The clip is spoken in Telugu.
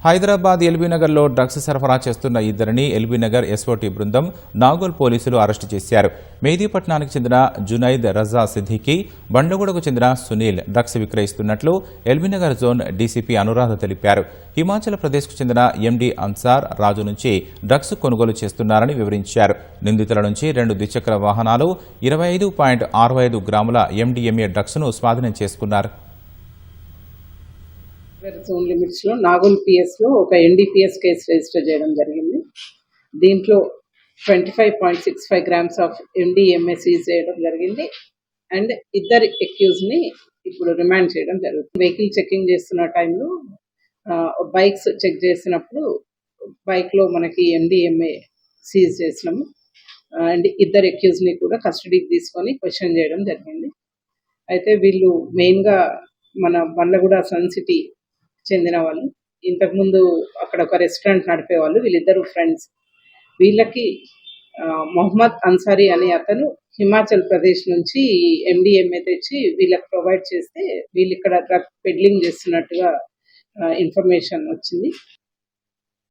హైదరాబాద్ ఎల్బీనగర్లో డ్రగ్స్ సరఫరా చేస్తున్న ఇద్దరిని ఎల్బీనగర్ ఎస్ఓటీ బృందం నాగోల్ పోలీసులు అరెస్టు చేశారు. మెహదీపట్నానికి చెందిన జునైద్ రజా సిద్దికి, బండగూడకు చెందిన సునీల్ డ్రగ్స్ విక్రయిస్తున్నట్లు ఎల్బీనగర్ జోన్ డీసీపీ అనురాధ తెలిపారు. హిమాచల్ ప్రదేశ్కు చెందిన ఎండీ అన్సార్ రాజు నుంచి డ్రగ్స్ కొనుగోలు చేస్తున్నారని వివరించారు. నిందితుల నుంచి 2 ద్విచక్ర వాహనాలు, 25.65 గ్రాముల ఎండీఎంఏ డ్రగ్స్ ను స్వాధీనం చేసుకున్నారు. జోన్ లిమిట్స్ లో నాగోల్ పిఎస్ లో ఒక ఎన్డీపీఎస్ కేసు రిజిస్టర్ చేయడం జరిగింది. దీంట్లో 25.65 గ్రామ్స్ ఆఫ్ ఎండీఎంఏ సీజ్ చేయడం జరిగింది. అండ్ ఇద్దరు అక్యూజ్ ని ఇప్పుడు రిమాండ్ చేయడం జరుగుతుంది. వెహికల్ చెకింగ్ చేస్తున్న టైంలో బైక్స్ చెక్ చేసినప్పుడు బైక్ లో మనకి ఎండీఎంఏ సీజ్ చేసినాము. అండ్ ఇద్దరు అక్యూజ్ ని కూడా కస్టడీకి తీసుకొని క్వశ్చన్ చేయడం జరిగింది. అయితే వీళ్ళు మెయిన్ గా మన బండ్లగూడ సన్ సిటీ చెందిన వాళ్ళు. ఇంతకుముందు అక్కడ ఒక రెస్టారెంట్ నడిపేవాళ్ళు. వీళ్ళిద్దరు ఫ్రెండ్స్. వీళ్ళకి మొహమ్మద్ అన్సారీ అనే అతను హిమాచల్ ప్రదేశ్ నుంచి ఎండిఎంఏ తెచ్చి వీళ్ళకి ప్రొవైడ్ చేస్తే వీళ్ళు ఇక్కడ డ్రగ్ పెడ్లింగ్ చేస్తున్నట్టుగా ఇన్ఫర్మేషన్ వచ్చింది.